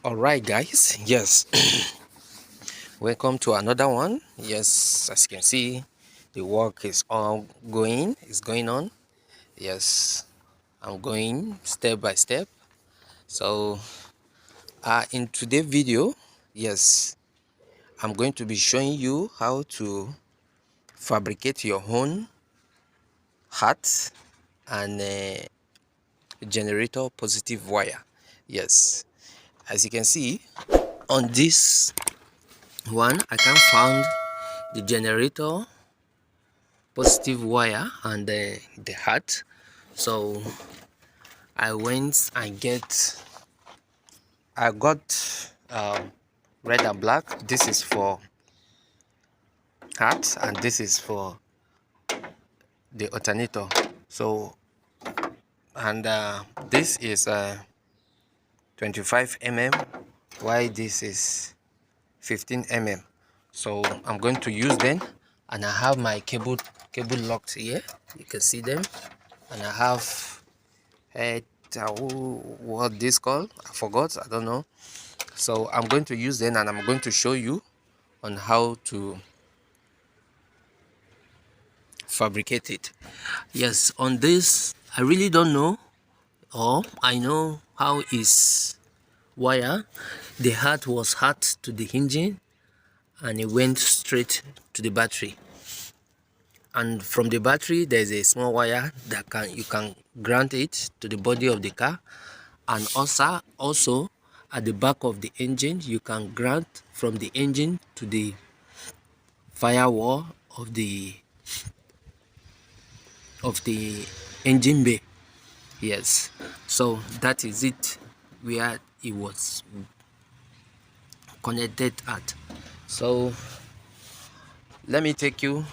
All right, guys. Yes, welcome to another one. Yes, as you can see, the work is all going. It's going on. Yes, I'm going step by step. So, in today's video, yes, I'm going to be showing you how to fabricate your own hat and generator positive wire. Yes, as you can see on this one, I can found the generator positive wire and the hat. So I went and I got red and black. This is for hat and this is for the alternator. So and this is 25 mm, while this is 15 mm. So I'm going to use them, and I have my cable locked here. You can see them, and I have what this called, I forgot, I don't know. So I'm going to use them, and I'm going to show you on how to fabricate it. Yes, on this I really don't know, or I know how is wire. The hat was hot to the engine and it went straight to the battery, and from the battery there's a small wire that you can ground it to the body of the car, and also at the back of the engine you can ground from the engine to the firewall of the engine bay. Yes, so that is it, where it was connected at. So let me take you,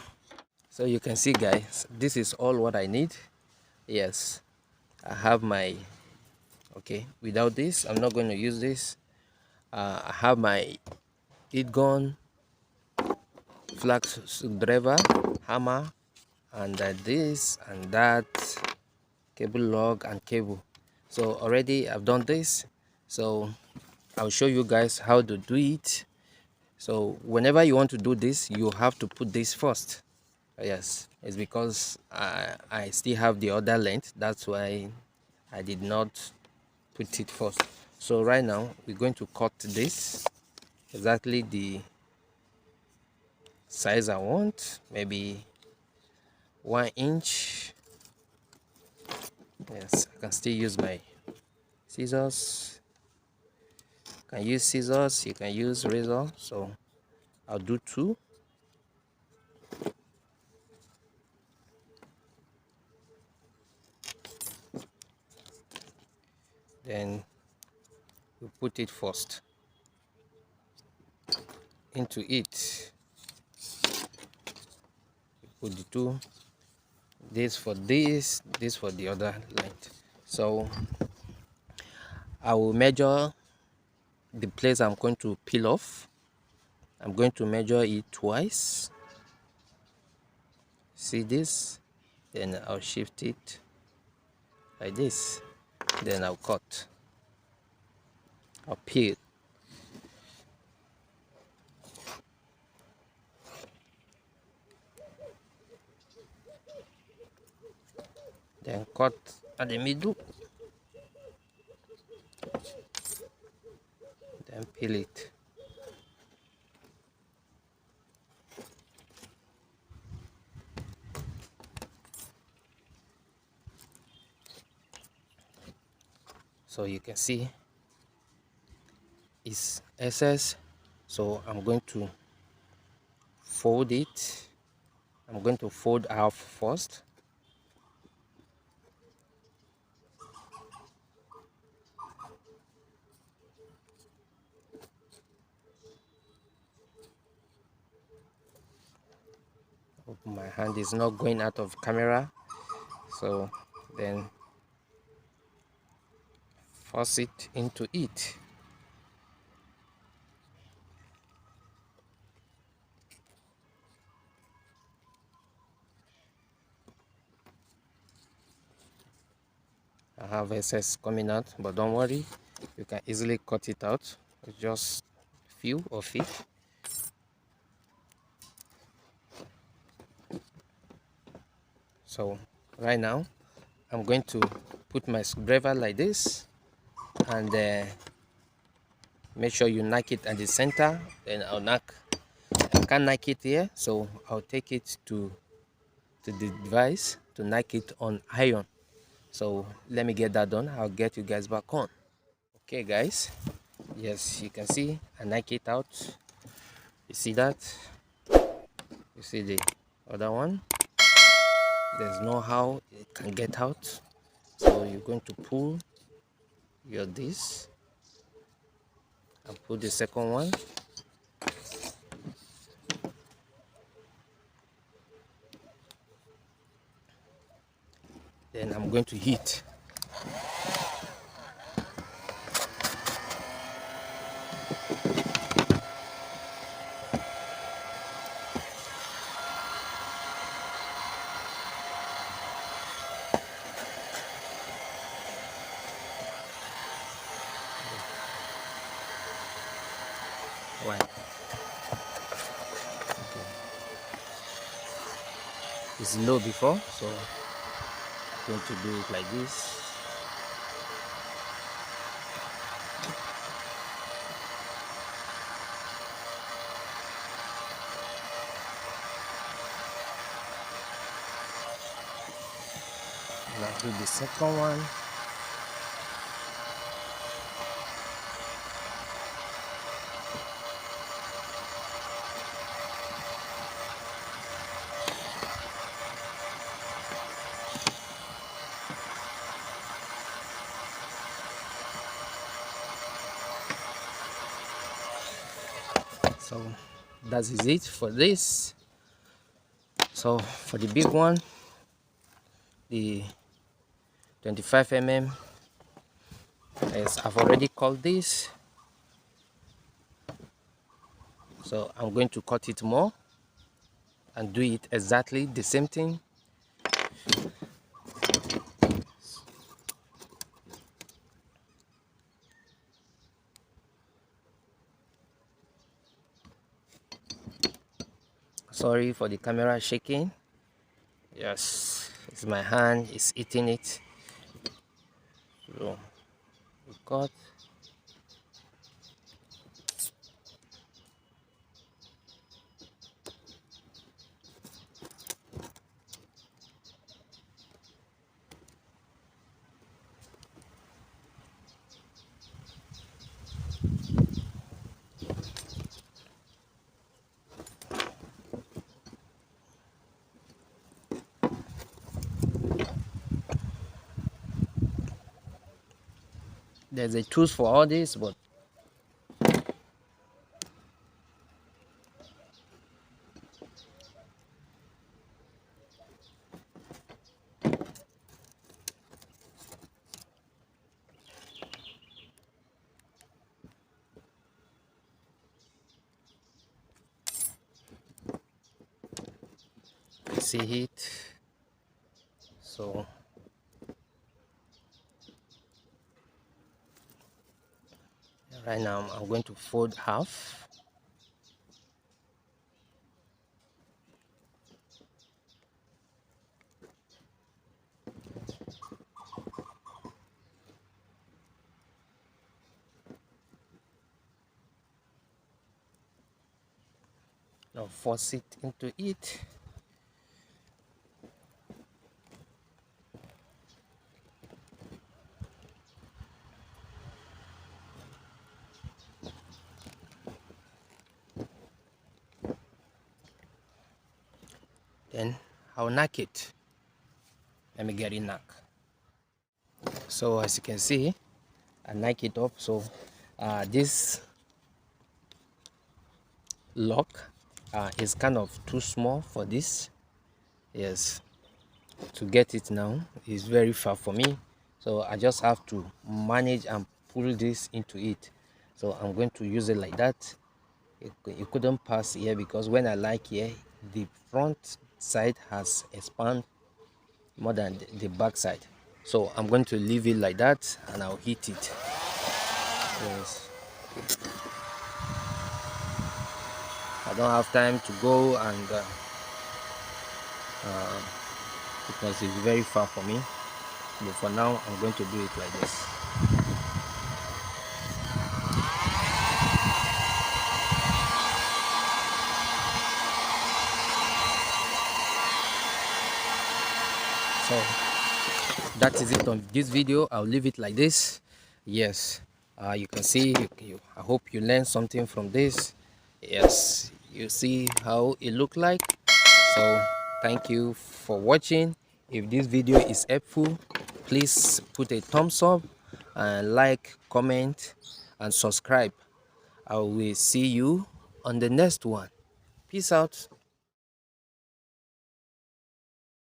so you can see, guys, this is all what I need. Yes, I have my, okay, without this I'm not going to use this. I have my heat gun, flax driver, hammer, and this and that, cable log and cable. So already I've done this, so I'll show you guys how to do it. So whenever you want to do this, you have to put this first. Yes, it's because I still have the other length, that's why I did not put it first. So right now we're going to cut this exactly the size I want, maybe 1 inch. Yes, I can still use my scissors. You can use scissors, you can use razor. So I'll do 2. Then we put it first into it. Put the 2. This for this for the other length. So I will measure the place I'm going to peel off. I'm going to measure it twice. See this? Then I'll shift it like this. Then I'll cut. I'll peel. Then cut at the middle. Then peel it. So you can see it's excess. So I'm going to fold it. I'm going to fold half first. Hope my hand is not going out of camera. So then force it into it. I have excess coming out, but don't worry, You can easily cut it out, just few of it. So right now I'm going to put my screwdriver like this, and make sure you knock it at the center. Then I can't knock it here, so I'll take it to the device to knock it on iron. So let me get that done. I'll get you guys back on. Okay guys, yes, you can see I knock it out. You see that? You see the other one? There's no how it can get out. So you're going to pull your this and put the second one. Then I'm going to heat. Right. Okay. It's low before, so I'm going to do it like this. Now do the second one. So that is it for this. So for the big one, the 25 mm, as I've already called this, so I'm going to cut it more and do it exactly the same thing. Sorry for the camera shaking. Yes, it's my hand, it's eating it. So we cut. There's a tools for all this, but see it. So right now I'm going to fold half. Now force it into it. Then I'll knock it. Let me get it knock. So as you can see, I knock it up. So this lock is kind of too small for this. Yes, to get it now is very far for me, so I just have to manage and pull this into it. So I'm going to use it like that. It couldn't pass here because when I like here, the front side has expanded more than the back side. So I'm going to leave it like that and I'll heat it. Yes, I don't have time to go and because it's very far for me. But for now, I'm going to do it like this. So that is it on this video. I'll leave it like this. Yes, you can see, I hope you learned something from this. Yes, you see how it look like. So thank you for watching. If this video is helpful, please put a thumbs up and like, comment and subscribe. I will see you on the next one. Peace out.